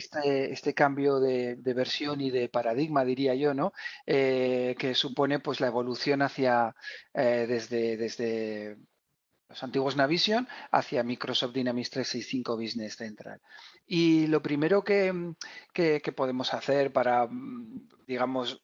este cambio de versión y de paradigma, diría yo, ¿no? Que supone pues la evolución hacia desde los antiguos Navision hacia Microsoft Dynamics 365 Business Central. Y lo primero que podemos hacer para, digamos,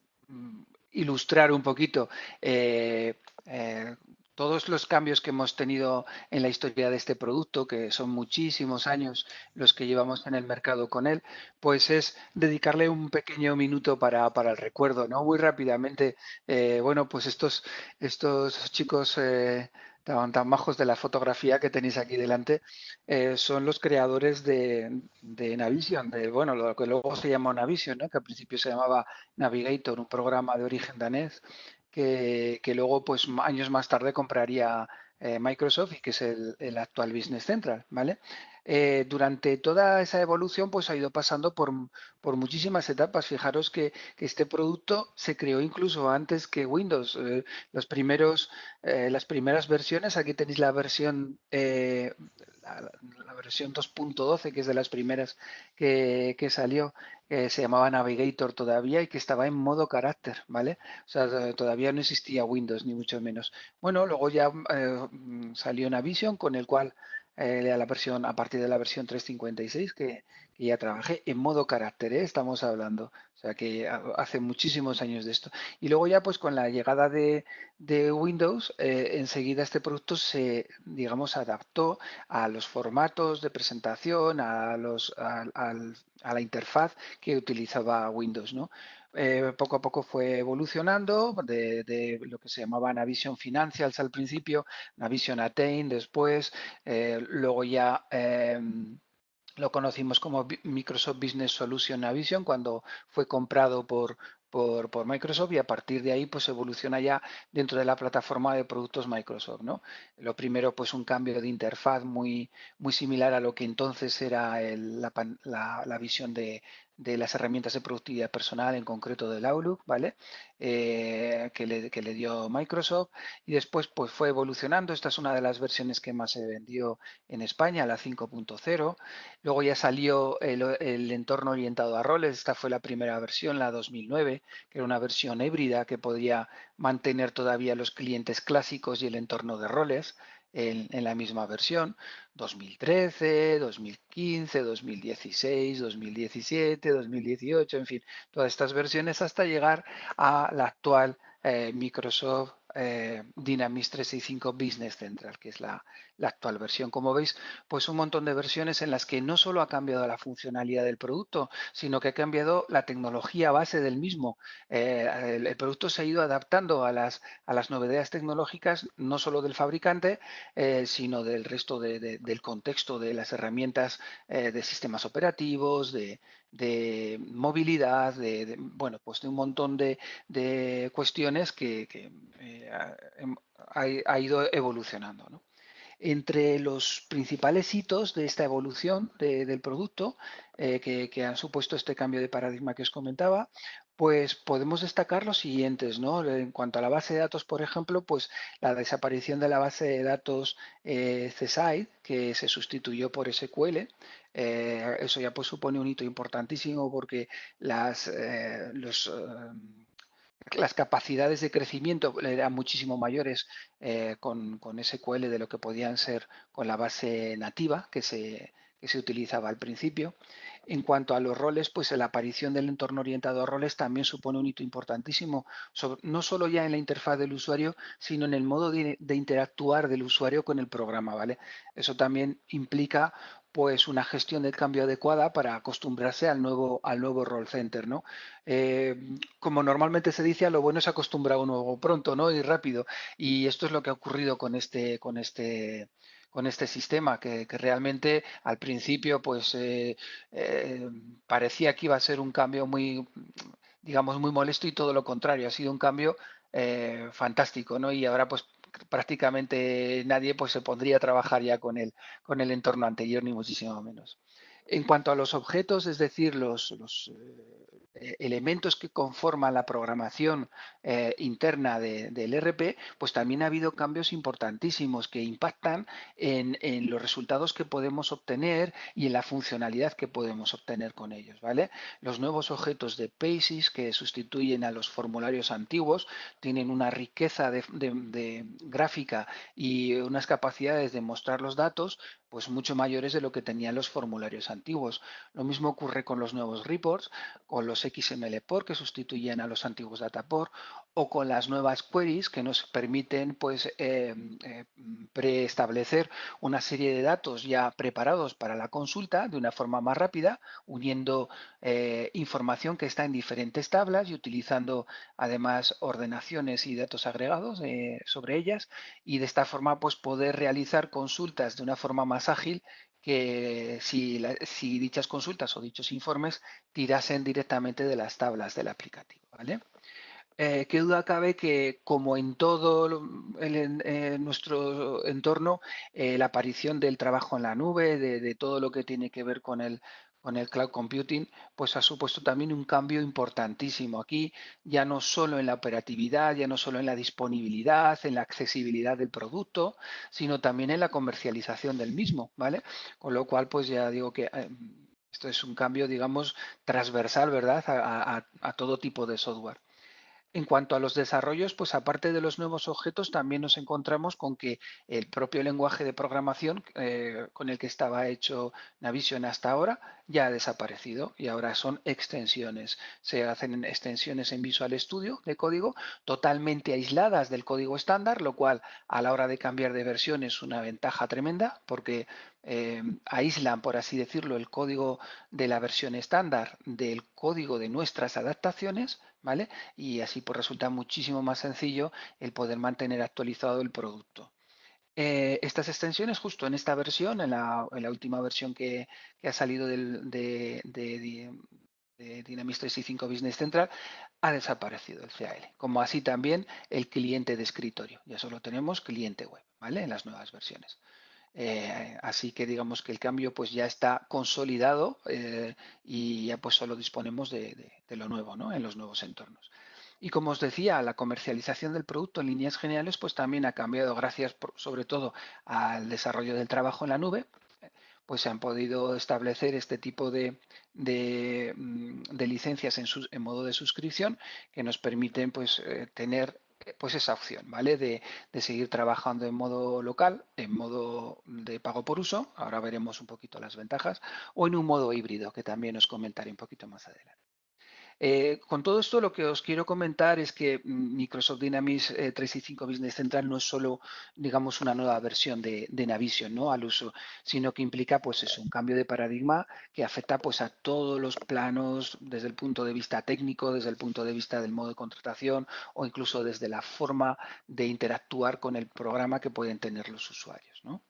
ilustrar un poquito eh, eh, todos los cambios que hemos tenido en la historia de este producto, que son muchísimos años los que llevamos en el mercado con él, pues es dedicarle un pequeño minuto para el recuerdo, ¿no? Muy rápidamente, bueno, pues estos chicos tan majos de la fotografía que tenéis aquí delante, son los creadores de Navision, bueno, lo que luego se llama Navision, ¿no? Que al principio se llamaba Navigator, un programa de origen danés, que luego, pues años más tarde, compraría Microsoft y que es el actual Business Central, ¿vale? Durante toda esa evolución, pues ha ido pasando por muchísimas etapas. Fijaros que este producto se creó incluso antes que Windows. Las primeras versiones, aquí tenéis la versión, la versión 2.12, que es de las primeras que salió, se llamaba Navigator todavía y que estaba en modo carácter, ¿vale? O sea, todavía no existía Windows, ni mucho menos. Bueno, luego ya salió Navision, con el cual a partir de la versión 356, que ya trabajé en modo carácter, ¿eh? Estamos hablando. O sea que hace muchísimos años de esto. Y luego ya pues con la llegada de Windows, enseguida este producto digamos, adaptó a los formatos de presentación, a la interfaz que utilizaba Windows, ¿no? Poco a poco fue evolucionando de lo que se llamaba Navision Financials al principio, Navision Attain después, luego ya lo conocimos como Microsoft Business Solution Navision cuando fue comprado por Microsoft, y a partir de ahí pues evoluciona ya dentro de la plataforma de productos Microsoft, ¿no? Lo primero, pues un cambio de interfaz muy similar a lo que entonces era la visión de las herramientas de productividad personal, en concreto del Outlook, ¿vale? Que le dio Microsoft, y después pues fue evolucionando. Esta es una de las versiones que más se vendió en España, la 5.0. Luego ya salió el entorno orientado a roles. Esta fue la primera versión, la 2009, que era una versión híbrida que podía mantener todavía los clientes clásicos y el entorno de roles en la misma versión. 2013, 2015, 2016, 2017, 2018, en fin, todas estas versiones hasta llegar a la actual Microsoft Dynamics 365 Business Central, que es la actual versión. Como veis, pues un montón de versiones en las que no solo ha cambiado la funcionalidad del producto, sino que ha cambiado la tecnología base del mismo. El producto se ha ido adaptando a las novedades tecnológicas, no solo del fabricante, sino del resto del contexto de las herramientas de sistemas operativos, de movilidad, bueno, pues de un montón de cuestiones que ha ido evolucionando, ¿no? Entre los principales hitos de esta evolución del producto, que han supuesto este cambio de paradigma que os comentaba, pues podemos destacar los siguientes, ¿no? En cuanto a la base de datos, por ejemplo, pues la desaparición de la base de datos CSID, que se sustituyó por SQL. Eso ya pues supone un hito importantísimo, porque las capacidades de crecimiento eran muchísimo mayores con SQL de lo que podían ser con la base nativa que se utilizaba al principio. En cuanto a los roles, pues la aparición del entorno orientado a roles también supone un hito importantísimo, no solo ya en la interfaz del usuario, sino en el modo de interactuar del usuario con el programa, ¿vale? Eso también implica pues una gestión del cambio adecuada para acostumbrarse al nuevo role center, ¿no? Eh, Como normalmente se dice, a lo bueno es acostumbrar a uno pronto, ¿no? Y rápido. Y esto es lo que ha ocurrido con este sistema, que realmente al principio pues eh, parecía que iba a ser un cambio digamos, muy molesto, y todo lo contrario, ha sido un cambio fantástico, ¿no? Y ahora pues prácticamente nadie pues se pondría a trabajar ya con el entorno anterior, ni muchísimo menos. En cuanto a los objetos, es decir, elementos que conforman la programación interna del ERP, pues también ha habido cambios importantísimos que impactan en los resultados que podemos obtener y en la funcionalidad que podemos obtener con ellos, ¿vale? Los nuevos objetos de PASIS que sustituyen a los formularios antiguos tienen una riqueza de gráfica y unas capacidades de mostrar los datos pues mucho mayores de lo que tenían los formularios antiguos. Lo mismo ocurre con los nuevos reports, con los XML-Port que sustituyen a los antiguos Dataport o con las nuevas queries que nos permiten pues preestablecer una serie de datos ya preparados para la consulta de una forma más rápida, uniendo información que está en diferentes tablas y utilizando además ordenaciones y datos agregados sobre ellas, y de esta forma pues poder realizar consultas de una forma más ágil que si dichas consultas o dichos informes tirasen directamente de las tablas del aplicativo, ¿vale? Qué duda cabe que, como en todo nuestro entorno, la aparición del trabajo en la nube, de todo lo que tiene que ver con el cloud computing, pues ha supuesto también un cambio importantísimo. Aquí ya no solo en la operatividad, ya no solo en la disponibilidad, en la accesibilidad del producto, sino también en la comercialización del mismo, ¿vale? Con lo cual, pues ya digo que esto es un cambio, digamos, transversal, ¿verdad?, a todo tipo de software. En cuanto a los desarrollos, pues aparte de los nuevos objetos, también nos encontramos con que el propio lenguaje de programación con el que estaba hecho Navision hasta ahora ya ha desaparecido y ahora son extensiones. Se hacen extensiones en Visual Studio de código totalmente aisladas del código estándar, lo cual a la hora de cambiar de versión es una ventaja tremenda porque aíslan, por así decirlo, el código de la versión estándar del código de nuestras adaptaciones, ¿vale? Y así pues resulta muchísimo más sencillo el poder mantener actualizado el producto. Estas extensiones justo en esta versión, en la última versión que ha salido de Dynamics 365 Business Central, ha desaparecido el CAL, como así también el cliente de escritorio. Ya solo tenemos cliente web, ¿vale? En las nuevas versiones. Así que digamos que el cambio pues ya está consolidado y ya pues solo disponemos de lo nuevo, ¿no?, en los nuevos entornos. Y como os decía, la comercialización del producto en líneas generales pues también ha cambiado gracias sobre todo al desarrollo del trabajo en la nube. Pues se han podido establecer este tipo de licencias en modo de suscripción que nos permiten pues tener pues esa opción, ¿vale? De seguir trabajando en modo local, en modo de pago por uso, ahora veremos un poquito las ventajas, o en un modo híbrido, que también os comentaré un poquito más adelante. Con todo esto, lo que os quiero comentar es que Microsoft Dynamics 365 Business Central no es solo, digamos, una nueva versión de Navision, ¿no?, al uso, sino que implica, pues, es un cambio de paradigma que afecta, pues, a todos los planos, desde el punto de vista técnico, desde el punto de vista del modo de contratación o incluso desde la forma de interactuar con el programa que pueden tener los usuarios, ¿no?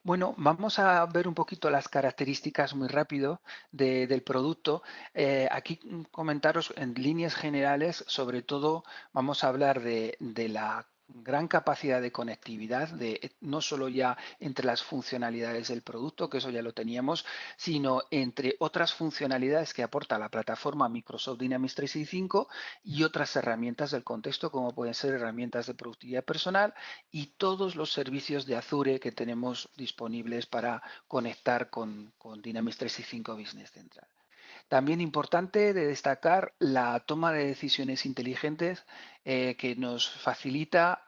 Bueno, vamos a ver un poquito las características muy rápido del producto. Aquí comentaros en líneas generales, sobre todo vamos a hablar de la gran capacidad de conectividad, no solo ya entre las funcionalidades del producto, que eso ya lo teníamos, sino entre otras funcionalidades que aporta la plataforma Microsoft Dynamics 365 y otras herramientas del contexto, como pueden ser herramientas de productividad personal y todos los servicios de Azure que tenemos disponibles para conectar con Dynamics 365 Business Central. También importante de destacar la toma de decisiones inteligentes que nos facilita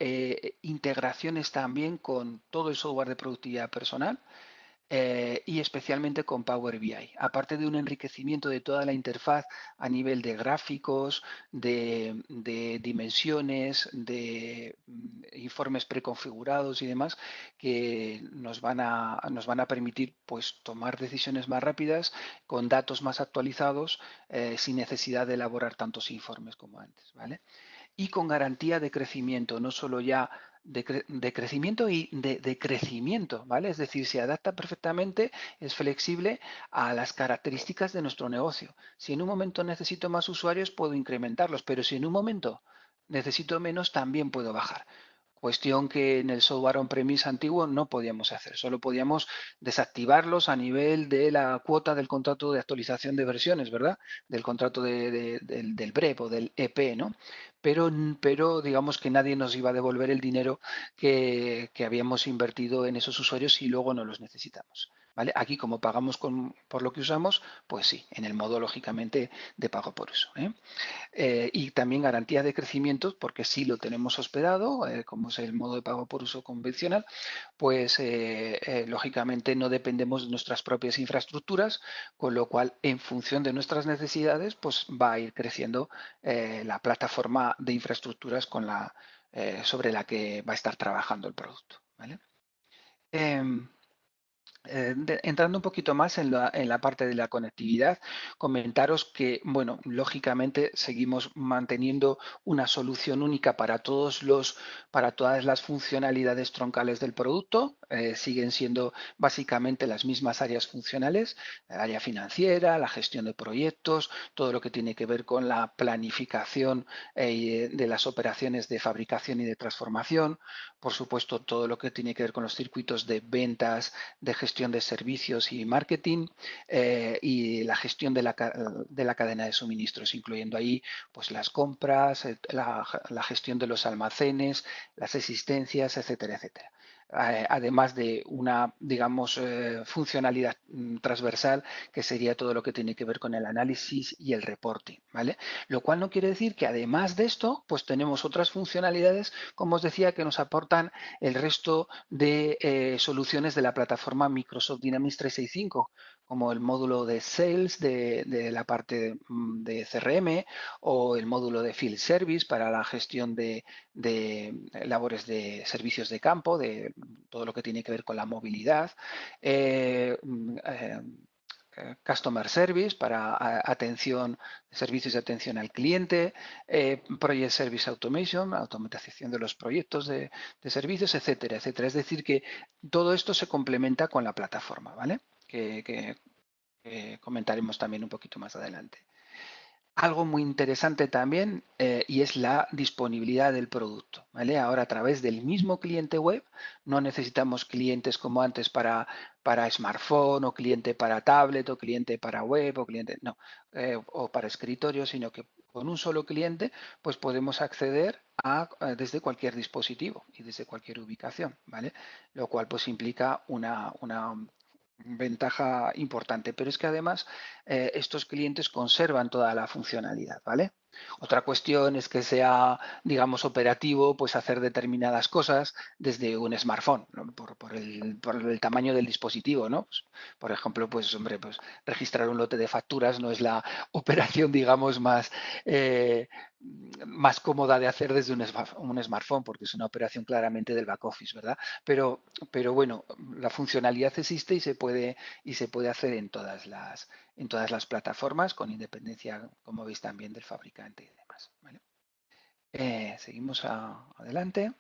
integraciones también con todo el software de productividad personal y especialmente con Power BI, aparte de un enriquecimiento de toda la interfaz a nivel de gráficos, de dimensiones, de informes preconfigurados y demás, que nos van a permitir pues, tomar decisiones más rápidas, con datos más actualizados, sin necesidad de elaborar tantos informes como antes, ¿vale? Y con garantía de crecimiento, no solo ya de crecimiento y de crecimiento, ¿vale? Es decir, se adapta perfectamente, es flexible a las características de nuestro negocio. Si en un momento necesito más usuarios, puedo incrementarlos, pero si en un momento necesito menos, también puedo bajar. cuestión que en el software on-premise antiguo no podíamos hacer, solo podíamos desactivarlos a nivel de la cuota del contrato de actualización de versiones, ¿verdad? Del contrato del BREP o del EP, ¿no? Pero digamos que nadie nos iba a devolver el dinero que habíamos invertido en esos usuarios y luego no los necesitamos. ¿Vale? Aquí, como pagamos por lo que usamos, pues sí, en el modo lógicamente de pago por uso. Y también garantía de crecimiento, porque si lo tenemos hospedado, como es el modo de pago por uso convencional, pues lógicamente no dependemos de nuestras propias infraestructuras, con lo cual en función de nuestras necesidades, pues va a ir creciendo la plataforma de infraestructuras sobre la que va a estar trabajando el producto. ¿Vale? Em, entrando un poquito más en la parte de la conectividad, comentaros que, bueno, lógicamente seguimos manteniendo una solución única para todas las funcionalidades troncales del producto. Siguen siendo básicamente las mismas áreas funcionales, área financiera, la gestión de proyectos, todo lo que tiene que ver con la planificación de las operaciones de fabricación y de transformación, por supuesto, todo lo que tiene que ver con los circuitos de ventas, de gestión de servicios y marketing, y la gestión de la cadena de suministros, incluyendo ahí pues las compras, la gestión de los almacenes, las existencias, etcétera, etcétera. Además de una, digamos, funcionalidad transversal que sería todo lo que tiene que ver con el análisis y el reporting, ¿vale? Lo cual no quiere decir que además de esto, pues tenemos otras funcionalidades, como os decía, que nos aportan el resto de soluciones de la plataforma Microsoft Dynamics 365, como el módulo de Sales de la parte de CRM o el módulo de Field Service para la gestión de labores de servicios de campo, de todo lo que tiene que ver con la movilidad. Eh, eh, Customer Service para atención, servicios de atención al cliente, Project Service Automation, automatización de los proyectos de servicios, etcétera, etcétera. Es decir, que todo esto se complementa con la plataforma, ¿vale? Que comentaremos también un poquito más adelante. Algo muy interesante también y es la disponibilidad del producto. ¿Vale? Ahora a través del mismo cliente web no necesitamos clientes como antes para smartphone o cliente para tablet o cliente para web o cliente no o para escritorio, sino que con un solo cliente pues podemos acceder desde cualquier dispositivo y desde cualquier ubicación, ¿vale? Lo cual pues implica una ventaja importante, pero es que además estos clientes conservan toda la funcionalidad, ¿vale? Otra cuestión es que sea, digamos, operativo, pues hacer determinadas cosas desde un smartphone, ¿no? Por el tamaño del dispositivo, ¿no? Pues, por ejemplo, pues, hombre, pues registrar un lote de facturas no es la operación, digamos, más cómoda de hacer desde un smartphone, porque es una operación claramente del back office, ¿verdad? Pero bueno, la funcionalidad existe y se puede hacer en todas las plataformas con independencia, como veis también, del fabricante y demás. ¿Vale? Seguimos adelante.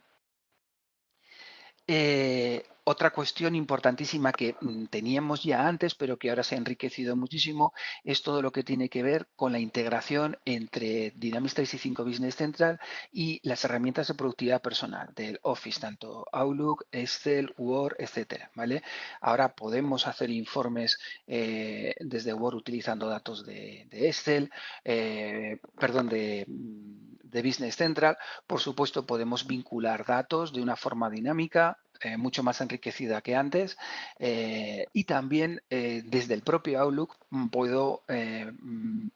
Otra cuestión importantísima que teníamos ya antes, pero que ahora se ha enriquecido muchísimo, es todo lo que tiene que ver con la integración entre Dynamics 365 Business Central y las herramientas de productividad personal del Office, tanto Outlook, Excel, Word, etcétera. ¿Vale? Ahora podemos hacer informes desde Word utilizando datos de Excel, perdón, de Business Central. Por supuesto, podemos vincular datos de una forma dinámica, mucho más enriquecida que antes, y también desde el propio Outlook puedo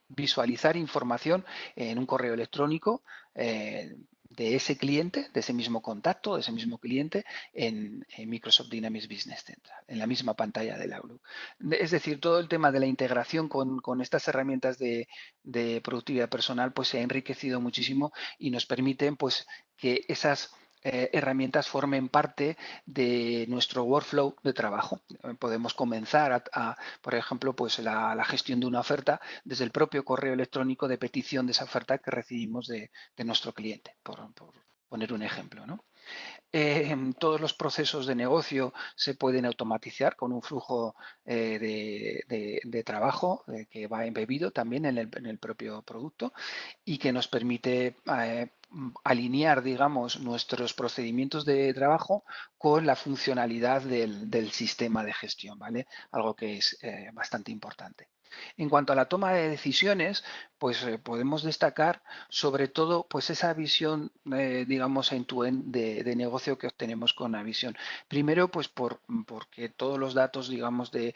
visualizar información en un correo electrónico de ese cliente, de ese mismo contacto, de ese mismo cliente en Microsoft Dynamics Business Central, en la misma pantalla del Outlook. Es decir, todo el tema de la integración con estas herramientas de productividad personal pues se ha enriquecido muchísimo y nos permiten pues que esas herramientas formen parte de nuestro workflow de trabajo. Podemos comenzar por ejemplo, pues la gestión de una oferta desde el propio correo electrónico de petición de esa oferta que recibimos de nuestro cliente, por poner un ejemplo, ¿no? Todos los procesos de negocio se pueden automatizar con un flujo de trabajo que va embebido también en el propio producto y que nos permite alinear, digamos, nuestros procedimientos de trabajo con la funcionalidad del sistema de gestión, ¿vale? Algo que es bastante importante. En cuanto a la toma de decisiones, pues podemos destacar sobre todo pues esa visión, digamos, end-to-end de negocio que obtenemos con la visión. Primero, pues porque todos los datos, digamos, de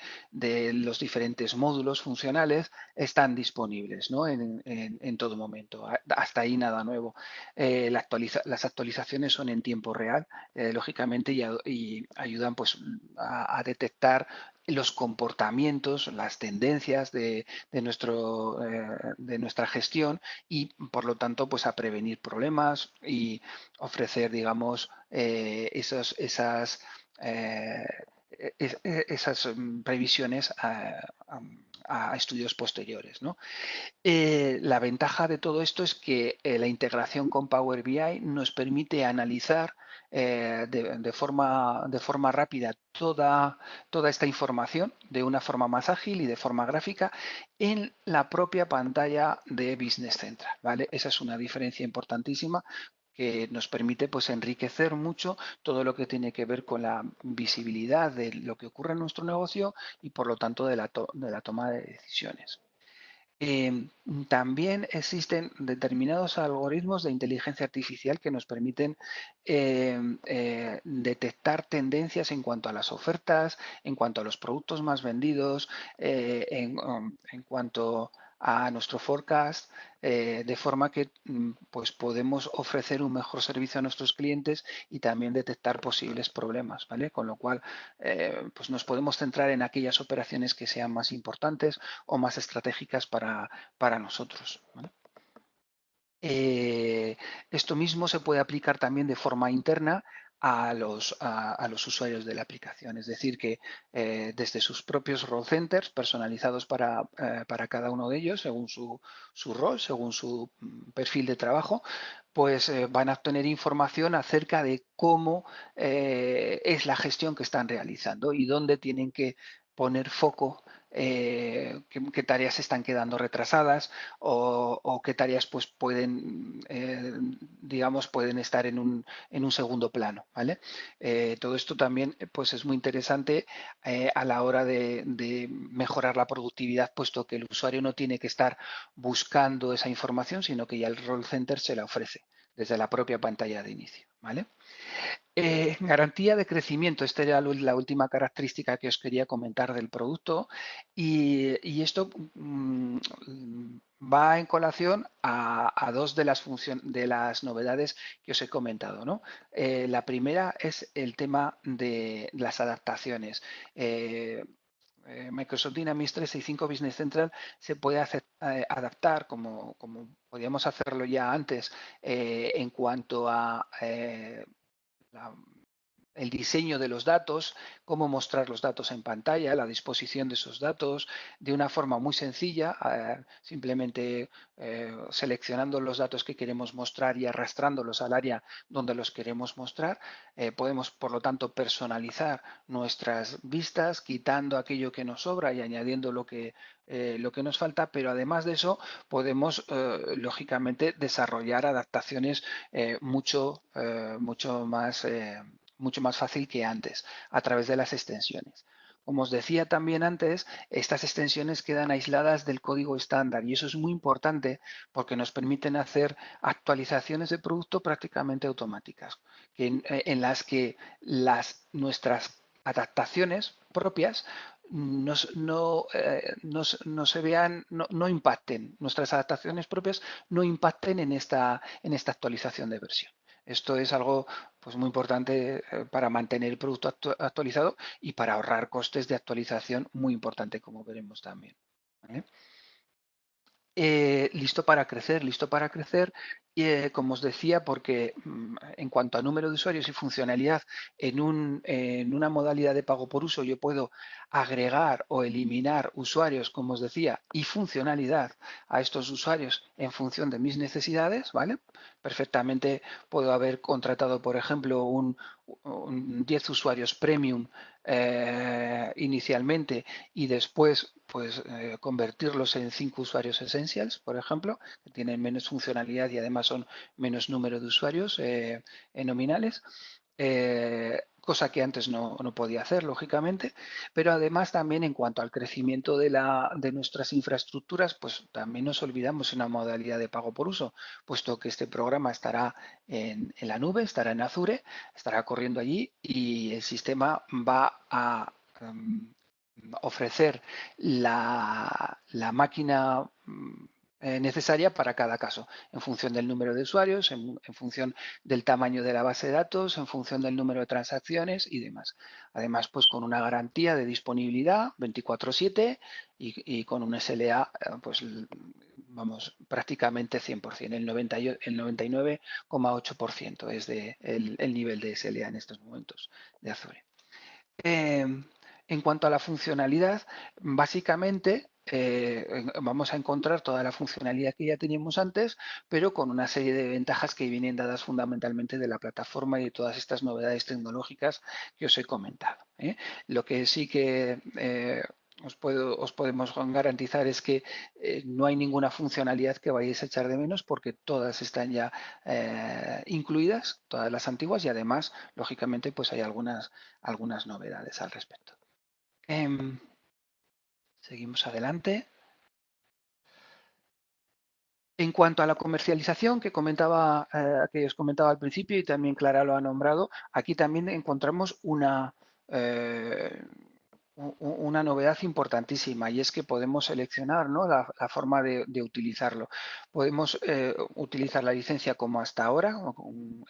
los diferentes módulos funcionales están disponibles, ¿no? En todo momento. Hasta ahí nada nuevo. Las actualizaciones son en tiempo real, lógicamente, y ayudan pues a detectar los comportamientos, las tendencias de nuestra gestión y, por lo tanto, pues a prevenir problemas y ofrecer, digamos, eh, esas previsiones a estudios posteriores, ¿no? La ventaja de todo esto es que la integración con Power BI nos permite analizar de forma rápida toda esta información de una forma más ágil y de forma gráfica en la propia pantalla de Business Central, ¿vale? Esa es una diferencia importantísima que nos permite pues enriquecer mucho todo lo que tiene que ver con la visibilidad de lo que ocurre en nuestro negocio y, por lo tanto, de la toma de decisiones. Eh, También existen determinados algoritmos de inteligencia artificial que nos permiten detectar tendencias en cuanto a las ofertas, en cuanto a los productos más vendidos, en cuanto a nuestro forecast, de forma que pues podemos ofrecer un mejor servicio a nuestros clientes y también detectar posibles problemas, ¿vale? Con lo cual, pues nos podemos centrar en aquellas operaciones que sean más importantes o más estratégicas para nosotros, ¿vale? Esto mismo se puede aplicar también de forma interna a los usuarios de la aplicación, es decir, que desde sus propios role centers personalizados para cada uno de ellos, según su rol, según su perfil de trabajo, pues van a obtener información acerca de cómo es la gestión que están realizando y dónde tienen que poner foco, qué tareas están quedando retrasadas o qué tareas pues pueden estar en un segundo plano, ¿vale? Todo esto también pues es muy interesante a la hora de mejorar la productividad, puesto que el usuario no tiene que estar buscando esa información, sino que ya el Role Center se la ofrece desde la propia pantalla de inicio, ¿vale? Garantía de crecimiento, esta era la última característica que os quería comentar del producto y esto va en colación a dos de las novedades que os he comentado, ¿no? La primera es el tema de las adaptaciones. Microsoft Dynamics 365 Business Central se puede adaptar como podíamos hacerlo ya antes en cuanto a la, el diseño de los datos, cómo mostrar los datos en pantalla, la disposición de esos datos de una forma muy sencilla, simplemente seleccionando los datos que queremos mostrar y arrastrándolos al área donde los queremos mostrar. Podemos, por lo tanto, personalizar nuestras vistas, quitando aquello que nos sobra y añadiendo lo que nos falta, pero además de eso podemos, lógicamente, desarrollar adaptaciones mucho más fácil que antes a través de las extensiones. Como os decía también antes, estas extensiones quedan aisladas del código estándar y eso es muy importante porque nos permiten hacer actualizaciones de producto prácticamente automáticas, en las que nuestras adaptaciones propias no se vean, no impacten, nuestras adaptaciones propias no impacten en esta actualización de versión. Esto es algo pues muy importante para mantener el producto actualizado y para ahorrar costes de actualización, muy importante, como veremos también, ¿vale? Listo para crecer, como os decía, porque en cuanto a número de usuarios y funcionalidad, en una modalidad de pago por uso yo puedo agregar o eliminar usuarios, como os decía, y funcionalidad a estos usuarios en función de mis necesidades, ¿vale? Perfectamente puedo haber contratado, por ejemplo, un 10 usuarios premium inicialmente y después pues convertirlos en 5 usuarios essentials, por ejemplo, que tienen menos funcionalidad y además son menos número de usuarios nominales. Cosa que antes no podía hacer, lógicamente, pero además también en cuanto al crecimiento de nuestras infraestructuras, pues también nos olvidamos una modalidad de pago por uso, puesto que este programa estará en la nube, estará en Azure, estará corriendo allí y el sistema va a ofrecer la máquina necesaria para cada caso, en función del número de usuarios, en función del tamaño de la base de datos, en función del número de transacciones y demás. Además, pues con una garantía de disponibilidad 24/7 y con un SLA, pues vamos, prácticamente 100%, el 99,8% es el nivel de SLA en estos momentos de Azure. En cuanto a la funcionalidad, básicamente vamos a encontrar toda la funcionalidad que ya teníamos antes, pero con una serie de ventajas que vienen dadas fundamentalmente de la plataforma y de todas estas novedades tecnológicas que os he comentado. Lo que sí que os podemos garantizar es que no hay ninguna funcionalidad que vayáis a echar de menos porque todas están ya incluidas, todas las antiguas y además, lógicamente, pues hay algunas novedades al respecto. Seguimos adelante. En cuanto a la comercialización que os comentaba al principio y también Clara lo ha nombrado, aquí también encontramos eh, una novedad importantísima y es que podemos seleccionar, ¿no?, la forma de utilizarlo. Podemos utilizar la licencia como hasta ahora,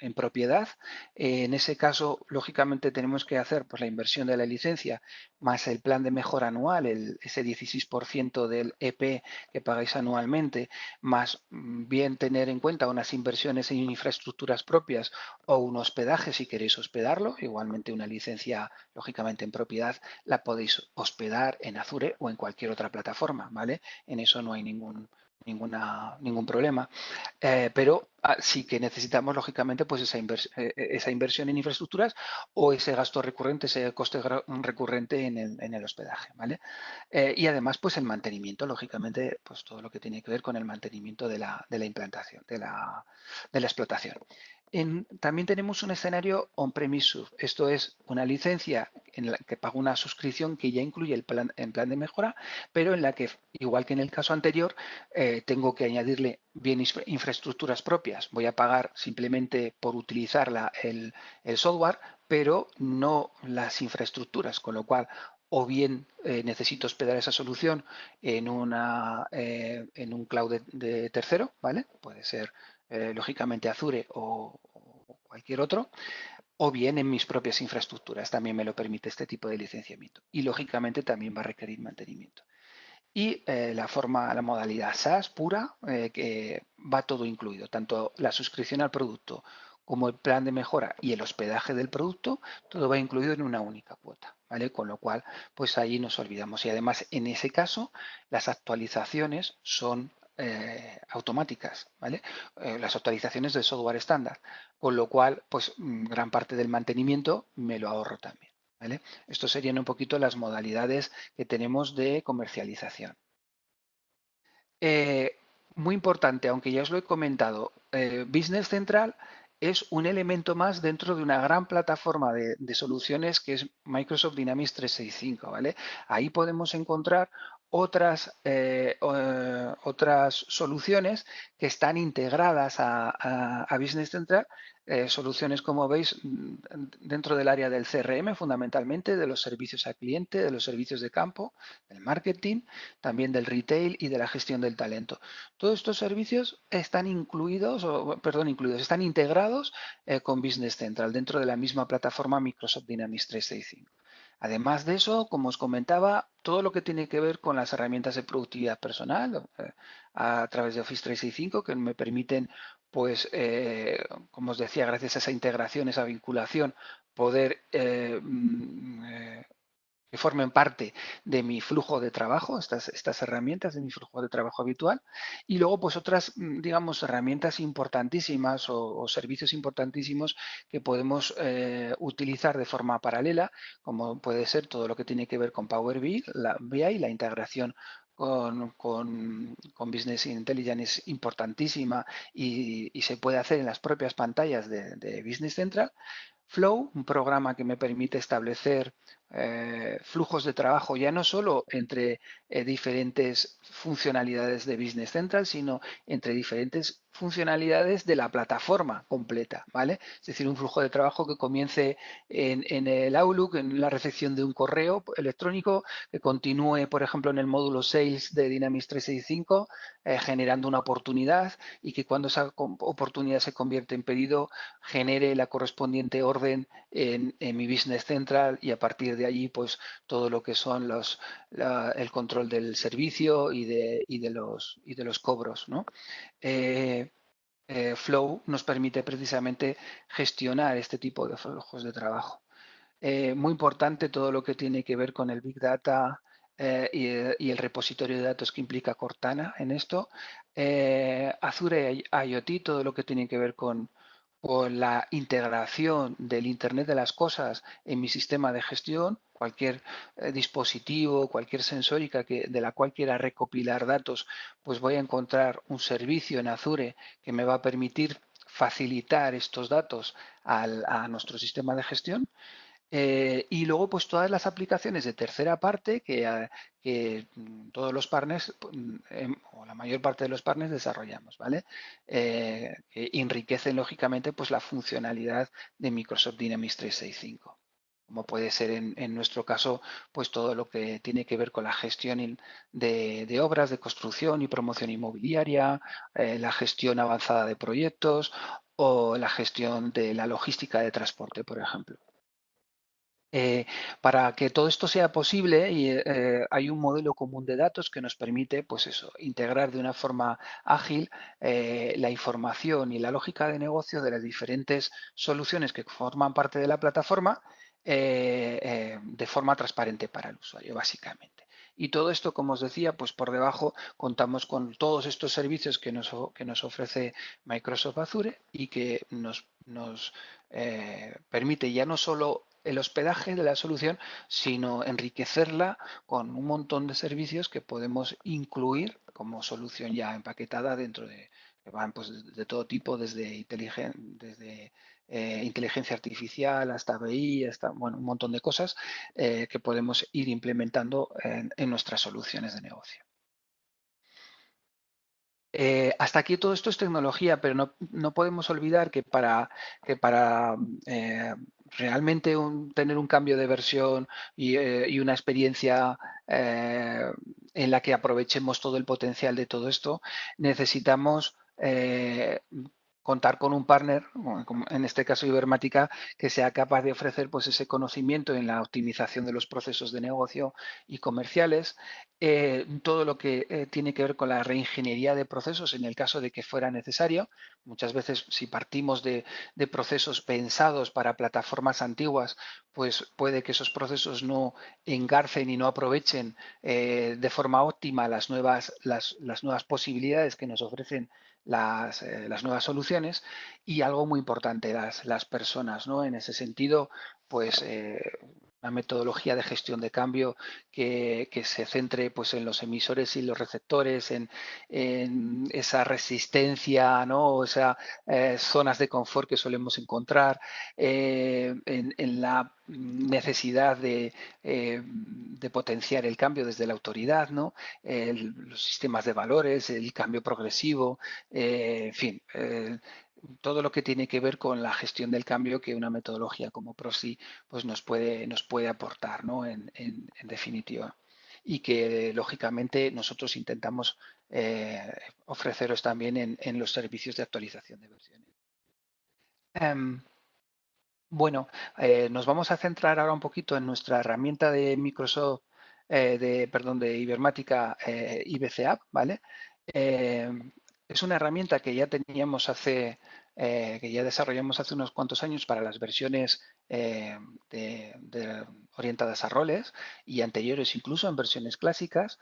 en propiedad. En ese caso, lógicamente, tenemos que hacer pues, la inversión de la licencia más el plan de mejora anual, ese 16% del EP que pagáis anualmente, más bien tener en cuenta unas inversiones en infraestructuras propias o un hospedaje si queréis hospedarlo, igualmente una licencia, lógicamente, en propiedad la podéis hospedar en Azure o en cualquier otra plataforma, ¿vale? En eso no hay ningún problema. Pero sí que necesitamos, lógicamente, pues esa inversión en infraestructuras o ese gasto recurrente, ese coste recurrente en el hospedaje, ¿vale? Y además, pues el mantenimiento, lógicamente, pues todo lo que tiene que ver con el mantenimiento de la implantación, de la explotación. También tenemos un escenario on-premise. Esto es una licencia en la que pago una suscripción que ya incluye el plan de mejora, pero en la que, igual que en el caso anterior, tengo que añadirle bien infraestructuras propias. Voy a pagar simplemente por utilizar el software, pero no las infraestructuras, con lo cual o bien necesito hospedar esa solución en un cloud de tercero, ¿vale? Puede ser lógicamente Azure o cualquier otro, o bien en mis propias infraestructuras. También me lo permite este tipo de licenciamiento. Y lógicamente también va a requerir mantenimiento. Y la modalidad SaaS pura, que va todo incluido, tanto la suscripción al producto como el plan de mejora y el hospedaje del producto, todo va incluido en una única cuota, ¿vale? Con lo cual, pues ahí nos olvidamos. Y además, en ese caso, las actualizaciones son automáticas, ¿vale? Las actualizaciones del software estándar, con lo cual, pues gran parte del mantenimiento me lo ahorro también, ¿vale? Estos serían un poquito las modalidades que tenemos de comercialización. Eh, Muy importante, aunque ya os lo he comentado, Business Central es un elemento más dentro de una gran plataforma de soluciones que es Microsoft Dynamics 365, ¿vale? Ahí podemos encontrar otras soluciones que están integradas a Business Central, soluciones, como veis, dentro del área del CRM, fundamentalmente, de los servicios al cliente, de los servicios de campo, del marketing, también del retail y de la gestión del talento. Todos estos servicios están están integrados con Business Central dentro de la misma plataforma Microsoft Dynamics 365. Además de eso, como os comentaba, todo lo que tiene que ver con las herramientas de productividad personal a través de Office 365 que me permiten, pues, como os decía, gracias a esa integración, esa vinculación, poder que formen parte de mi flujo de trabajo, estas herramientas de mi flujo de trabajo habitual, y luego pues otras, digamos, herramientas importantísimas o servicios importantísimos que podemos utilizar de forma paralela, como puede ser todo lo que tiene que ver con Power BI, la integración con Business Intelligence es importantísima y se puede hacer en las propias pantallas de Business Central. Flow, un programa que me permite establecer flujos de trabajo ya no solo entre diferentes funcionalidades de Business Central, sino entre diferentes funcionalidades de la plataforma completa, ¿vale? Es decir, un flujo de trabajo que comience en el Outlook, en la recepción de un correo electrónico, que continúe, por ejemplo, en el módulo Sales de Dynamics 365, generando una oportunidad y que cuando esa oportunidad se convierte en pedido, genere la correspondiente orden en mi Business Central y a partir de allí, pues todo lo que son el control del servicio y de los cobros, ¿no? Eh, Flow nos permite precisamente gestionar este tipo de flujos de trabajo. Muy importante todo lo que tiene que ver con el Big Data y el repositorio de datos que implica Cortana en esto. Azure IoT, todo lo que tiene que ver con la integración del Internet de las cosas en mi sistema de gestión, cualquier dispositivo, cualquier sensórica de la cual quiera recopilar datos, pues voy a encontrar un servicio en Azure que me va a permitir facilitar estos datos a nuestro sistema de gestión. Y luego, pues todas las aplicaciones de tercera parte que todos los partners, o la mayor parte de los partners, desarrollamos, ¿vale? Que enriquecen, lógicamente, pues la funcionalidad de Microsoft Dynamics 365. Como puede ser en nuestro caso, pues todo lo que tiene que ver con la gestión de obras de construcción y promoción inmobiliaria, la gestión avanzada de proyectos o la gestión de la logística de transporte, por ejemplo. Eh, para que todo esto sea posible, hay un modelo común de datos que nos permite, pues eso, integrar de una forma ágil la información y la lógica de negocio de las diferentes soluciones que forman parte de la plataforma de forma transparente para el usuario, básicamente. Y todo esto, como os decía, pues por debajo contamos con todos estos servicios que nos ofrece Microsoft Azure y que nos permite ya no solo el hospedaje de la solución, sino enriquecerla con un montón de servicios que podemos incluir como solución ya empaquetada dentro que van pues, de todo tipo, desde inteligencia artificial hasta BI, hasta bueno, un montón de cosas que podemos ir implementando en nuestras soluciones de negocio. Hasta aquí todo esto es tecnología, pero no podemos olvidar que para realmente tener un cambio de versión y una experiencia en la que aprovechemos todo el potencial de todo esto, necesitamos contar con un partner, bueno, como en este caso Ibermática, que sea capaz de ofrecer pues, ese conocimiento en la optimización de los procesos de negocio y comerciales, todo lo que tiene que ver con la reingeniería de procesos en el caso de que fuera necesario. Muchas veces si partimos de procesos pensados para plataformas antiguas, pues puede que esos procesos no engarcen y no aprovechen de forma óptima las nuevas posibilidades que nos ofrecen las nuevas soluciones. Y algo muy importante, las personas, ¿no? En ese sentido, pues una metodología de gestión de cambio que se centre pues, en los emisores y los receptores, en esa resistencia, ¿no? O esas zonas de confort que solemos encontrar, en la necesidad de potenciar el cambio desde la autoridad, ¿no? Los sistemas de valores, el cambio progresivo, en fin, todo lo que tiene que ver con la gestión del cambio que una metodología como PROSI pues nos puede aportar, ¿no? En definitiva. Y que lógicamente nosotros intentamos ofreceros también en los servicios de actualización de versiones. Em, bueno, nos vamos a centrar ahora un poquito en nuestra herramienta de Microsoft, perdón, de Ibermática IBC App, ¿vale? Es una herramienta que ya teníamos que ya desarrollamos hace unos cuantos años para las versiones orientadas a roles y anteriores incluso en versiones clásicas,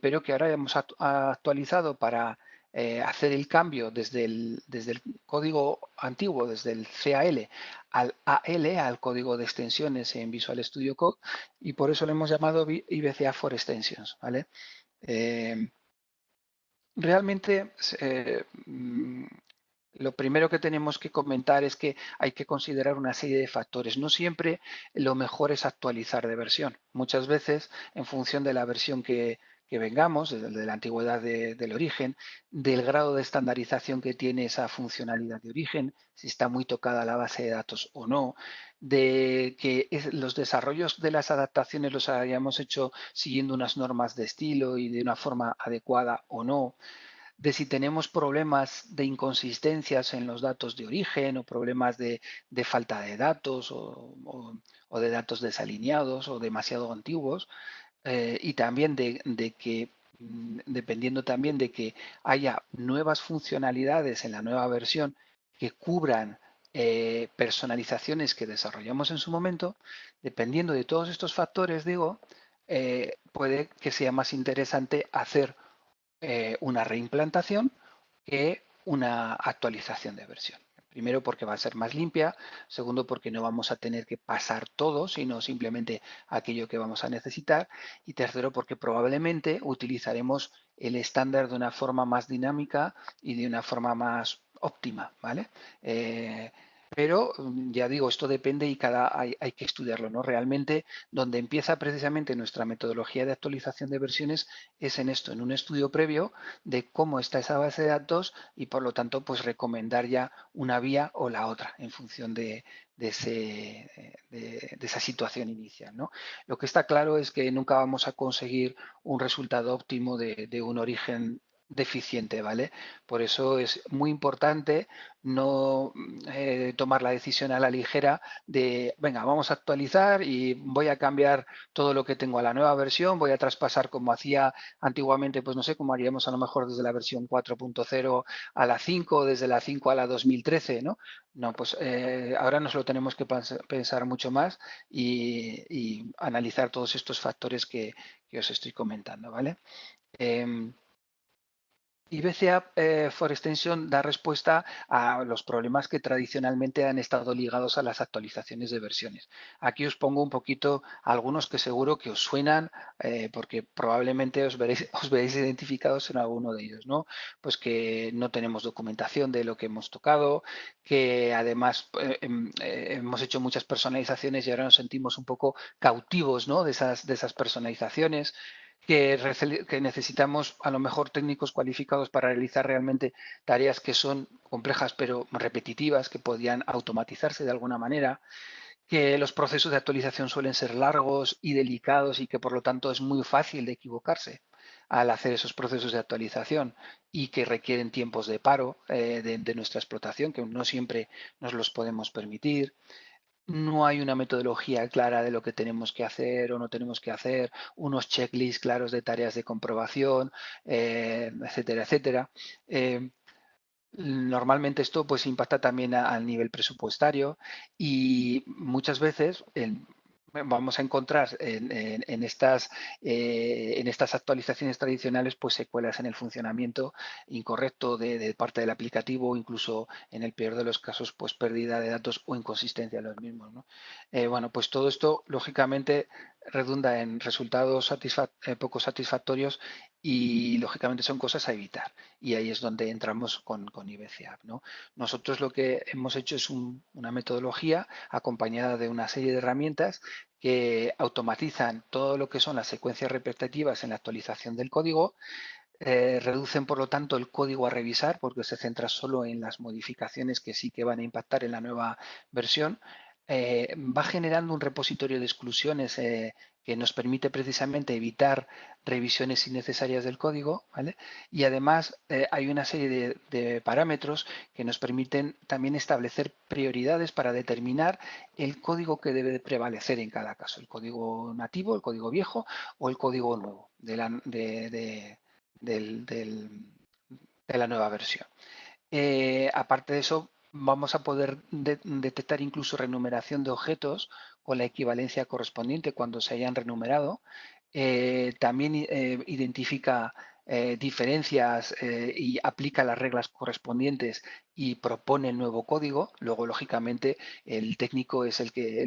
pero que ahora hemos actualizado para hacer el cambio desde el código antiguo, desde el CAL al AL, al código de extensiones en Visual Studio Code, y por eso lo hemos llamado IBCA for Extensions, ¿vale? Eh, realmente lo primero que tenemos que comentar es que hay que considerar una serie de factores. No siempre lo mejor es actualizar de versión. Muchas veces, en función de la versión que vengamos, de la antigüedad del origen, del grado de estandarización que tiene esa funcionalidad de origen, si está muy tocada la base de datos o no, de que los desarrollos de las adaptaciones los hayamos hecho siguiendo unas normas de estilo y de una forma adecuada o no, de si tenemos problemas de inconsistencias en los datos de origen o problemas de falta de datos o de datos desalineados o demasiado antiguos, y también de que dependiendo también de que haya nuevas funcionalidades en la nueva versión que cubran personalizaciones que desarrollamos en su momento, dependiendo de todos estos factores, digo, puede que sea más interesante hacer una reimplantación que una actualización de versión. Primero porque va a ser más limpia, segundo porque no vamos a tener que pasar todo, sino simplemente aquello que vamos a necesitar, y tercero porque probablemente utilizaremos el estándar de una forma más dinámica y de una forma más óptima, ¿vale? Pero ya digo, esto depende y hay que estudiarlo, ¿no? Realmente donde empieza precisamente nuestra metodología de actualización de versiones es en esto, en un estudio previo de cómo está esa base de datos y por lo tanto pues recomendar ya una vía o la otra en función de esa situación inicial, ¿no? Lo que está claro es que nunca vamos a conseguir un resultado óptimo de un origen deficiente, ¿vale? Por eso es muy importante no tomar la decisión a la ligera de, venga, vamos a actualizar y voy a cambiar todo lo que tengo a la nueva versión, voy a traspasar como hacía antiguamente, pues no sé, cómo haríamos a lo mejor desde la versión 4.0 a la 5, desde la 5 a la 2013, ¿no? No, pues ahora nos lo tenemos que pensar mucho más y analizar todos estos factores que os estoy comentando, ¿vale? Eh, IBCA for Extension da respuesta a los problemas que tradicionalmente han estado ligados a las actualizaciones de versiones. Aquí os pongo un poquito algunos que seguro que os suenan porque probablemente os veréis identificados en alguno de ellos, ¿no? Pues que no tenemos documentación de lo que hemos tocado, que además hemos hecho muchas personalizaciones y ahora nos sentimos un poco cautivos, ¿no? de esas personalizaciones, que necesitamos a lo mejor técnicos cualificados para realizar realmente tareas que son complejas pero repetitivas, que podían automatizarse de alguna manera, que los procesos de actualización suelen ser largos y delicados y que por lo tanto es muy fácil de equivocarse al hacer esos procesos de actualización y que requieren tiempos de paro de nuestra explotación, que no siempre nos los podemos permitir. No hay una metodología clara de lo que tenemos que hacer o no tenemos que hacer, unos checklists claros de tareas de comprobación, etcétera, etcétera. Normalmente esto pues impacta también al nivel presupuestario y muchas veces vamos a encontrar en estas actualizaciones tradicionales pues secuelas en el funcionamiento incorrecto de parte del aplicativo o incluso en el peor de los casos pues pérdida de datos o inconsistencia de los mismos, ¿no? Bueno, pues todo esto lógicamente redunda en resultados poco satisfactorios y lógicamente son cosas a evitar y ahí es donde entramos con IBCAP, ¿no? Nosotros lo que hemos hecho es una metodología acompañada de una serie de herramientas que automatizan todo lo que son las secuencias repetitivas en la actualización del código, reducen por lo tanto el código a revisar porque se centra solo en las modificaciones que sí que van a impactar en la nueva versión. Va generando un repositorio de exclusiones que nos permite precisamente evitar revisiones innecesarias del código, ¿vale? Y además hay una serie de parámetros que nos permiten también establecer prioridades para determinar el código que debe de prevalecer en cada caso, el código nativo, el código viejo o el código nuevo del- del- de la nueva versión. Aparte de eso, vamos a poder detectar incluso renumeración de objetos con la equivalencia correspondiente cuando se hayan renumerado. También identifica diferencias y aplica las reglas correspondientes y propone el nuevo código. Luego, lógicamente, el técnico es el que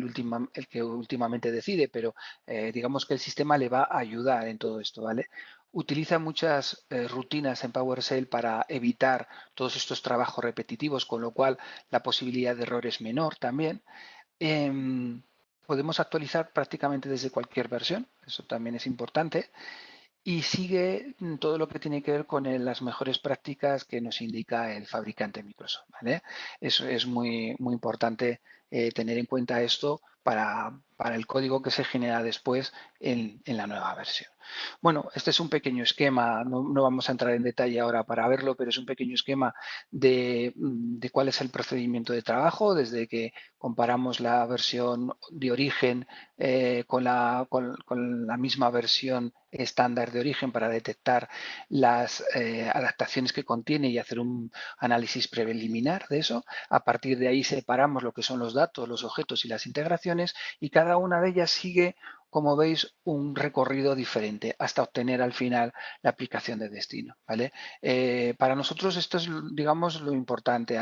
últimamente decide, pero digamos que el sistema le va a ayudar en todo esto, ¿vale? Utiliza muchas rutinas en PowerShell para evitar todos estos trabajos repetitivos, con lo cual la posibilidad de error es menor también. Podemos actualizar prácticamente desde cualquier versión, eso también es importante, y sigue todo lo que tiene que ver con las mejores prácticas que nos indica el fabricante Microsoft, ¿vale? Eso es muy importante tener en cuenta esto para el código que se genera después en la nueva versión. Bueno, este es un pequeño esquema, no vamos a entrar en detalle ahora para verlo, pero es un pequeño esquema de cuál es el procedimiento de trabajo, desde que comparamos la versión de origen con la misma versión estándar de origen para detectar las adaptaciones que contiene y hacer un análisis preliminar de eso. A partir de ahí separamos lo que son los datos, los objetos y las integraciones, y cada una de ellas sigue, como veis, un recorrido diferente hasta obtener al final la aplicación de destino, ¿vale? Para nosotros esto es, digamos, lo importante.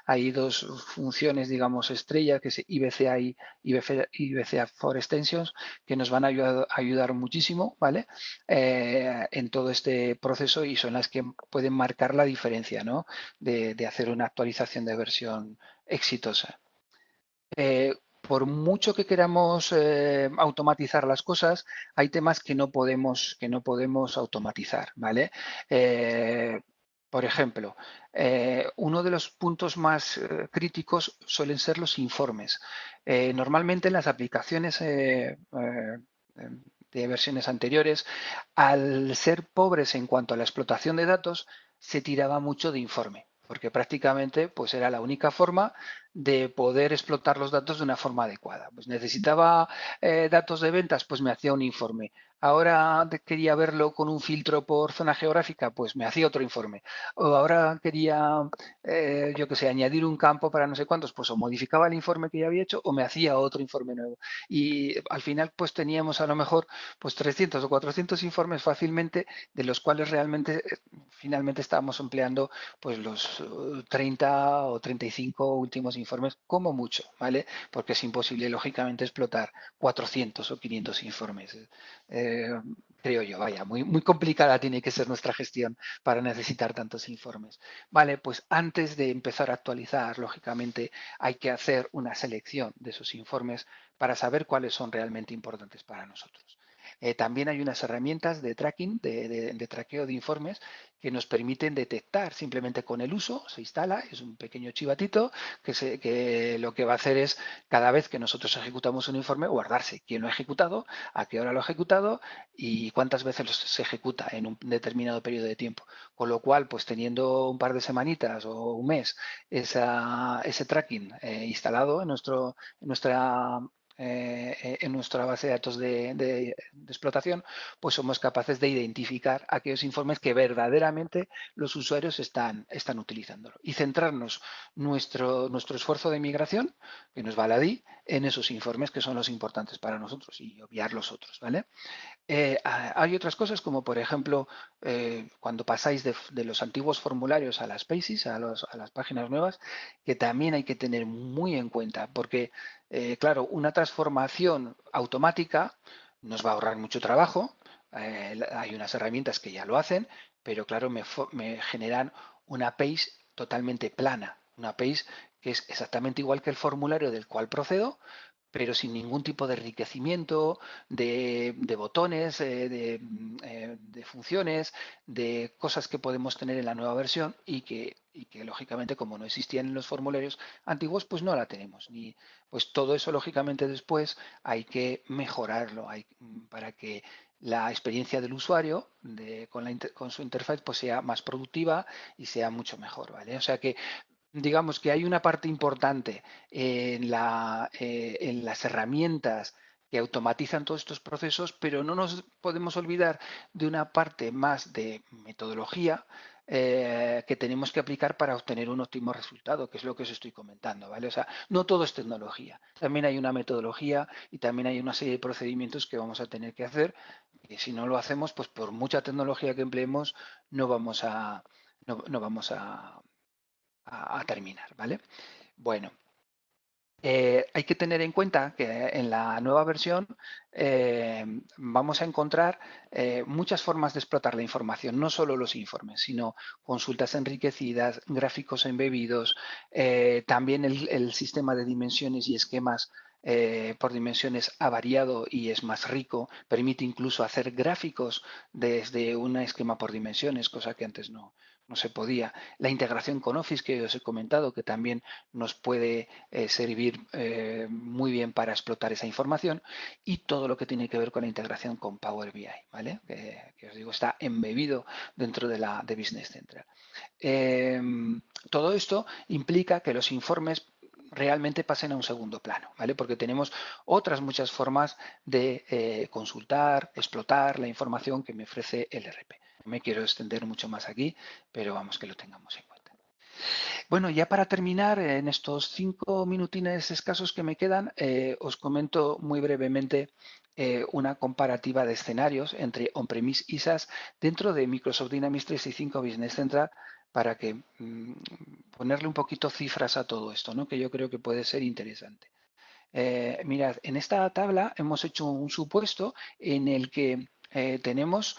Hay dos funciones, digamos, estrella, que es IBCA y IBCA for Extensions, que nos van a ayudar muchísimo, ¿vale? En todo este proceso, y son las que pueden marcar la diferencia, ¿no? De hacer una actualización de versión exitosa. Por mucho que queramos automatizar las cosas, hay temas que no podemos automatizar, ¿vale? Eh, por ejemplo, uno de los puntos más críticos suelen ser los informes. Normalmente en las aplicaciones de versiones anteriores, al ser pobres en cuanto a la explotación de datos, se tiraba mucho de informe, porque prácticamente pues era la única forma de poder explotar los datos de una forma adecuada. Pues necesitaba datos de ventas, pues me hacía un informe. Ahora quería verlo con un filtro por zona geográfica, pues me hacía otro informe. O ahora quería, yo que sé, añadir un campo para no sé cuántos, pues o modificaba el informe que ya había hecho o me hacía otro informe nuevo. Y al final pues teníamos a lo mejor pues 300 o 400 informes fácilmente, de los cuales realmente finalmente estábamos empleando pues los 30 o 35 últimos informes como mucho, ¿vale? Porque es imposible, lógicamente, explotar 400 o 500 informes. Eh, creo yo, vaya, muy complicada tiene que ser nuestra gestión para necesitar tantos informes. Vale, pues antes de empezar a actualizar, lógicamente, hay que hacer una selección de esos informes para saber cuáles son realmente importantes para nosotros. También hay unas herramientas de tracking, de traqueo de informes, que nos permiten detectar simplemente con el uso, se instala, es un pequeño chivatito que lo que va a hacer es, cada vez que nosotros ejecutamos un informe, guardarse quién lo ha ejecutado, a qué hora lo ha ejecutado y cuántas veces se ejecuta en un determinado periodo de tiempo. Con lo cual, pues teniendo un par de semanitas o un mes ese tracking instalado en nuestra base de datos de explotación, pues somos capaces de identificar aquellos informes que verdaderamente los usuarios están utilizándolo y centrarnos nuestro esfuerzo de migración, que nos va a la DI, en esos informes que son los importantes para nosotros y obviar los otros, ¿vale? Hay otras cosas como, por ejemplo, cuando pasáis de los antiguos formularios a las PASES, a las páginas nuevas, que también hay que tener muy en cuenta, porque, claro, una transformación automática nos va a ahorrar mucho trabajo. Hay unas herramientas que ya lo hacen, pero claro, me generan una PASE totalmente plana, una PASE que es exactamente igual que el formulario del cual procedo, pero sin ningún tipo de enriquecimiento, de botones, de funciones, de cosas que podemos tener en la nueva versión y que lógicamente como no existían en los formularios antiguos, pues no la tenemos. Pues todo eso lógicamente después hay que mejorarlo para que la experiencia del usuario con su interfaz pues sea más productiva y sea mucho mejor, ¿vale? O sea que digamos que hay una parte importante en las herramientas que automatizan todos estos procesos, pero no nos podemos olvidar de una parte más de metodología que tenemos que aplicar para obtener un óptimo resultado, que es lo que os estoy comentando, ¿vale? O sea, no todo es tecnología. También hay una metodología y también hay una serie de procedimientos que vamos a tener que hacer, y si no lo hacemos, pues por mucha tecnología que empleemos, no vamos a, no vamos a terminar, ¿vale? Bueno, hay que tener en cuenta que en la nueva versión vamos a encontrar muchas formas de explotar la información, no solo los informes, sino consultas enriquecidas, gráficos embebidos, también el sistema de dimensiones y esquemas por dimensiones ha variado y es más rico, permite incluso hacer gráficos desde un esquema por dimensiones, cosa que antes no se podía. La integración con Office que os he comentado, que también nos puede servir muy bien para explotar esa información, y todo lo que tiene que ver con la integración con Power BI, ¿vale? Que os digo, está embebido dentro de Business Central. Todo esto implica que los informes realmente pasen a un segundo plano, ¿vale? Porque tenemos otras muchas formas de consultar, explotar la información que me ofrece el RP. No me quiero extender mucho más aquí, pero vamos que lo tengamos en cuenta. Bueno, ya para terminar, en estos 5 minutines escasos que me quedan, os comento muy brevemente una comparativa de escenarios entre on-premise y SaaS dentro de Microsoft Dynamics 365 Business Central para que ponerle un poquito cifras a todo esto, ¿no? Que yo creo que puede ser interesante. Mirad, en esta tabla hemos hecho un supuesto en el que tenemos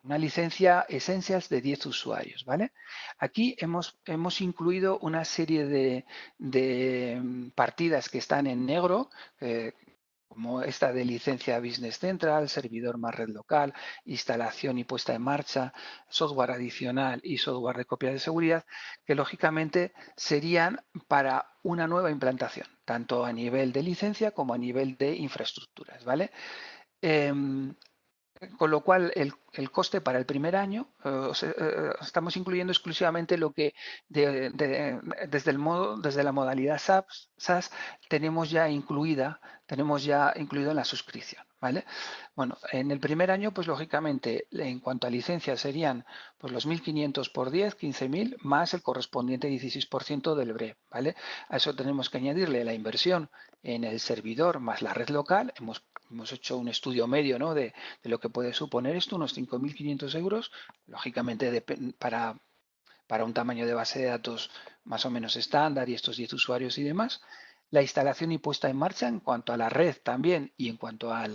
una licencia Essentials de 10 usuarios, ¿vale? Aquí hemos incluido una serie de partidas que están en negro, como esta de licencia Business Central, servidor más red local, instalación y puesta en marcha, software adicional y software de copia de seguridad, que lógicamente serían para una nueva implantación, tanto a nivel de licencia como a nivel de infraestructuras, ¿vale? Con lo cual, el coste para el primer año, estamos incluyendo exclusivamente lo que desde la modalidad SaaS tenemos ya incluido en la suscripción, ¿vale? Bueno, en el primer año, pues lógicamente, en cuanto a licencias serían pues los 1.500 por 10, 15.000, más el correspondiente 16% del BRE, ¿vale? A eso tenemos que añadirle la inversión en el servidor más la red local. Hemos hecho un estudio medio, ¿no? de lo que puede suponer esto, unos 5.500 euros, lógicamente para un tamaño de base de datos más o menos estándar y estos 10 usuarios y demás. La instalación y puesta en marcha en cuanto a la red también y en cuanto a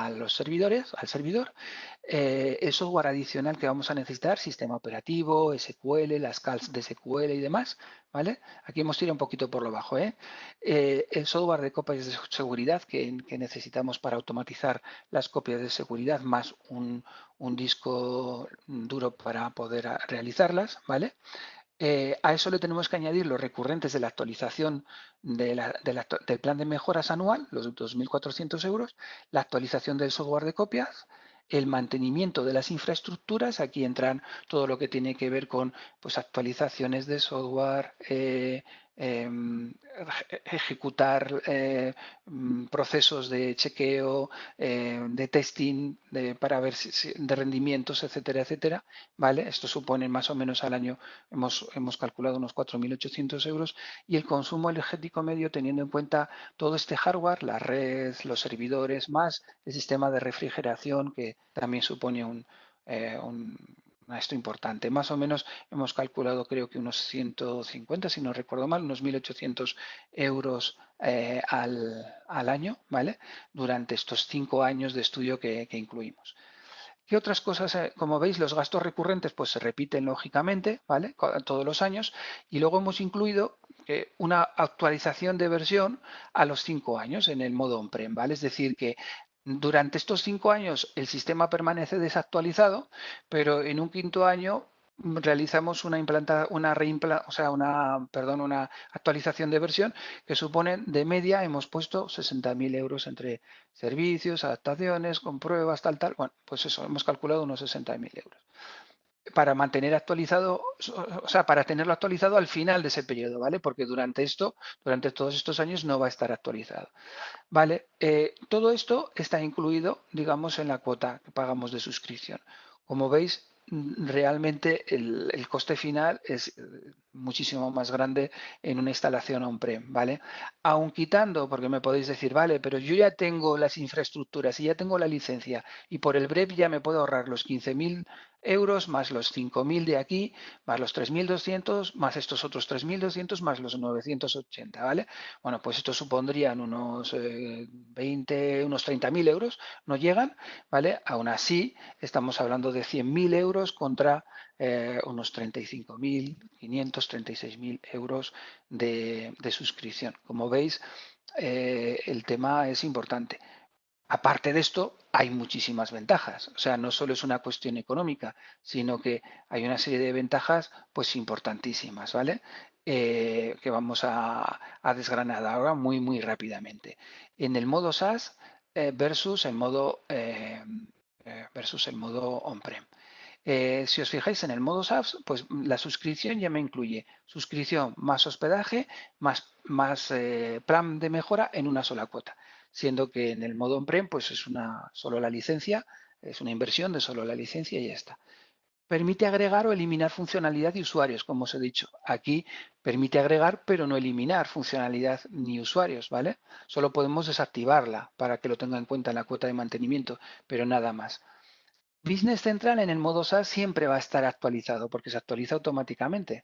los servidores, al servidor, el software adicional que vamos a necesitar, sistema operativo, SQL, las calls de SQL y demás, ¿vale? Aquí hemos tirado un poquito por lo bajo, ¿eh? El software de copias de seguridad que necesitamos para automatizar las copias de seguridad, más un disco duro para poder realizarlas, ¿vale? A eso le tenemos que añadir los recurrentes de la actualización del plan de mejoras anual, los 2.400 euros, la actualización del software de copias, el mantenimiento de las infraestructuras, aquí entran todo lo que tiene que ver con pues, actualizaciones de software, ejecutar procesos de chequeo, de testing, para ver de rendimientos, etcétera, etcétera, ¿vale? Esto supone más o menos al año, hemos calculado unos 4.800 euros, y el consumo energético medio teniendo en cuenta todo este hardware, la red, los servidores, más el sistema de refrigeración que también supone un esto importante. Más o menos hemos calculado creo que unos 150, si no recuerdo mal, unos 1.800 euros al año, ¿vale? Durante estos 5 años de estudio que incluimos. ¿Qué otras cosas? Como veis, los gastos recurrentes pues se repiten lógicamente, ¿vale? Todos los años, y luego hemos incluido una actualización de versión a los 5 años en el modo on-prem, ¿vale? Es decir, que durante estos 5 años el sistema permanece desactualizado, pero en un quinto año realizamos una actualización de versión que supone de media, hemos puesto 60.000 euros entre servicios, adaptaciones, con pruebas, tal. Bueno, pues eso, hemos calculado unos 60.000 euros. Para mantener actualizado, o sea, para tenerlo actualizado al final de ese periodo, ¿vale? Porque durante todos estos años no va a estar actualizado. Vale, todo esto está incluido, digamos, en la cuota que pagamos de suscripción. Como veis, realmente el coste final es muchísimo más grande en una instalación on-prem, ¿vale? Aun quitando, porque me podéis decir, vale, pero yo ya tengo las infraestructuras y ya tengo la licencia y por el BREP ya me puedo ahorrar los 15.000 euros más los 5.000 de aquí, más los 3.200, más estos otros 3.200, más los 980, ¿vale? Bueno, pues esto supondrían unos 20, unos 30.000 euros, no llegan, ¿vale? Aún así, estamos hablando de 100.000 euros contra unos 35.500, 36.000 euros de suscripción. Como veis, el tema es importante. Aparte de esto, hay muchísimas ventajas. O sea, no solo es una cuestión económica, sino que hay una serie de ventajas pues importantísimas, ¿vale? Que vamos a desgranar ahora muy rápidamente. En el modo SaaS versus el modo on-prem. Si os fijáis en el modo SaaS, pues la suscripción ya me incluye suscripción más hospedaje, más plan de mejora en una sola cuota, siendo que en el modo on-prem pues es solo la licencia, es una inversión de solo la licencia y ya está. Permite agregar o eliminar funcionalidad de usuarios, como os he dicho. Aquí permite agregar, pero no eliminar funcionalidad ni usuarios, ¿vale? Solo podemos desactivarla para que lo tenga en cuenta en la cuota de mantenimiento, pero nada más. Business Central en el modo SaaS siempre va a estar actualizado porque se actualiza automáticamente.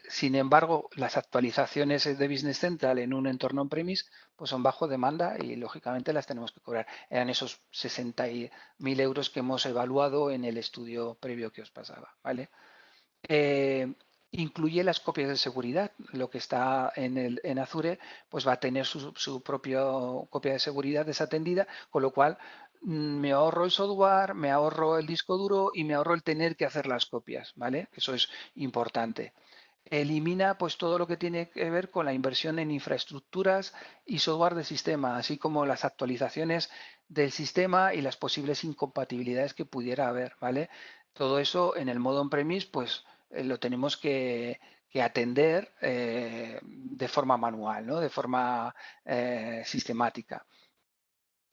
Sin embargo, las actualizaciones de Business Central en un entorno on-premise pues son bajo demanda y lógicamente las tenemos que cobrar. Eran esos 60.000 euros que hemos evaluado en el estudio previo que os pasaba, ¿vale? Incluye las copias de seguridad. Lo que está en Azure pues va a tener su propia copia de seguridad desatendida, con lo cual me ahorro el software, me ahorro el disco duro y me ahorro el tener que hacer las copias, ¿vale? Eso es importante. Elimina pues todo lo que tiene que ver con la inversión en infraestructuras y software de sistema, así como las actualizaciones del sistema y las posibles incompatibilidades que pudiera haber, ¿vale? Todo eso en el modo on-premise pues lo tenemos que atender de forma manual, ¿no? De forma sistemática.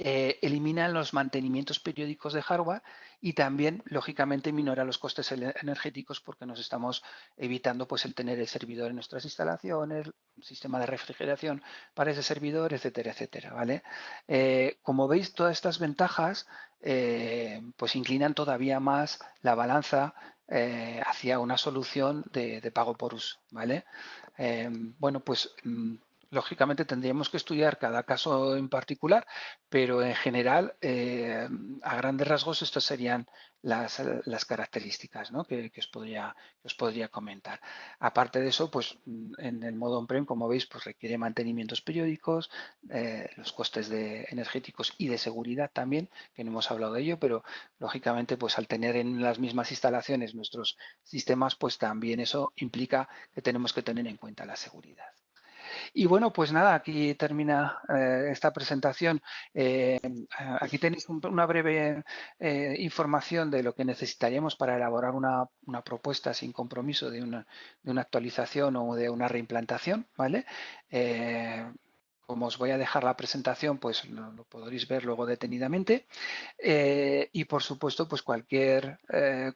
Eliminan los mantenimientos periódicos de hardware y también, lógicamente, minora los costes energéticos porque nos estamos evitando pues, el tener el servidor en nuestras instalaciones, un sistema de refrigeración para ese servidor, etcétera, etcétera. ¿Vale? Como veis, todas estas ventajas pues inclinan todavía más la balanza hacia una solución de pago por uso. ¿Vale? Bueno, pues lógicamente tendríamos que estudiar cada caso en particular, pero en general, a grandes rasgos, estas serían las características, ¿no? que os podría comentar. Aparte de eso, pues en el modo on-prem, como veis, pues requiere mantenimientos periódicos, los costes energéticos y de seguridad también, que no hemos hablado de ello, pero lógicamente, pues al tener en las mismas instalaciones nuestros sistemas, pues también eso implica que tenemos que tener en cuenta la seguridad. Y bueno, pues nada, aquí termina esta presentación. Aquí tenéis una breve información de lo que necesitaríamos para elaborar una propuesta sin compromiso de una actualización o de una reimplantación, ¿vale? Como os voy a dejar la presentación, pues lo podréis ver luego detenidamente. Y por supuesto, pues cualquier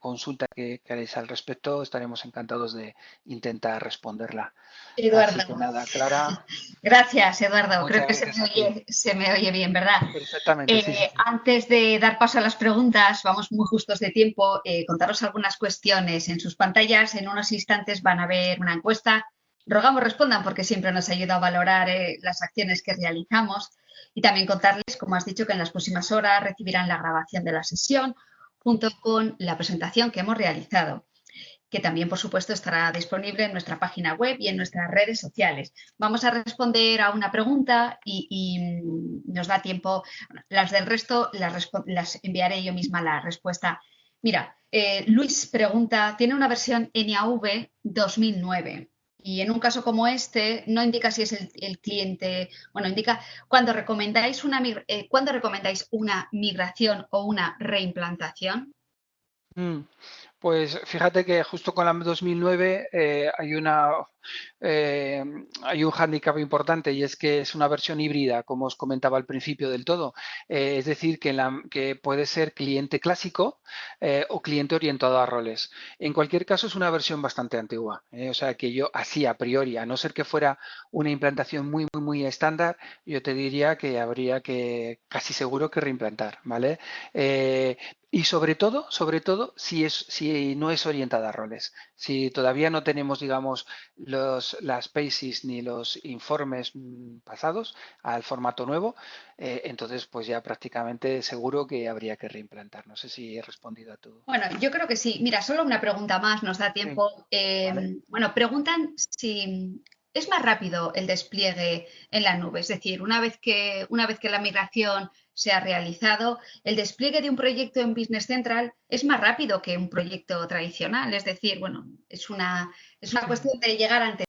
consulta que hagáis al respecto, estaremos encantados de intentar responderla. Eduardo. Así que nada, Clara. Gracias, Eduardo. Creo Muchas que gracias a ti. se me oye bien, ¿verdad? Perfectamente, sí, sí, sí. Antes de dar paso a las preguntas, vamos muy justos de tiempo, contaros algunas cuestiones. En sus pantallas, en unos instantes, van a ver una encuesta. Rogamos respondan porque siempre nos ayuda a valorar las acciones que realizamos y también contarles, como has dicho, que en las próximas horas recibirán la grabación de la sesión junto con la presentación que hemos realizado, que también, por supuesto, estará disponible en nuestra página web y en nuestras redes sociales. Vamos a responder a una pregunta y nos da tiempo. Las del resto las enviaré yo misma la respuesta. Mira, Luis pregunta, tiene una versión NAV 2009 y en un caso como este no indica si es el cliente, bueno, indica cuándo recomendáis una migración o una reimplantación. Pues fíjate que justo con la 2009 hay una hay un hándicap importante y es que es una versión híbrida, como os comentaba al principio del todo. Es decir, que puede ser cliente clásico o cliente orientado a roles. En cualquier caso, es una versión bastante antigua. O sea, que yo así a priori, a no ser que fuera una implantación muy estándar, yo te diría que habría que casi seguro que reimplantar, ¿vale? Y sobre todo, si no es orientada a roles. Si todavía no tenemos, digamos, las PACES ni los informes pasados al formato nuevo, entonces pues ya prácticamente seguro que habría que reimplantar. No sé si he respondido a tu... Bueno, yo creo que sí. Mira, solo una pregunta más, nos da Sí, tiempo. ¿vale? Bueno, preguntan si es más rápido el despliegue en la nube, es decir, una vez que la migración se ha realizado, el despliegue de un proyecto en Business Central es más rápido que un proyecto tradicional. Es decir, bueno, es una Sí. cuestión de llegar antes.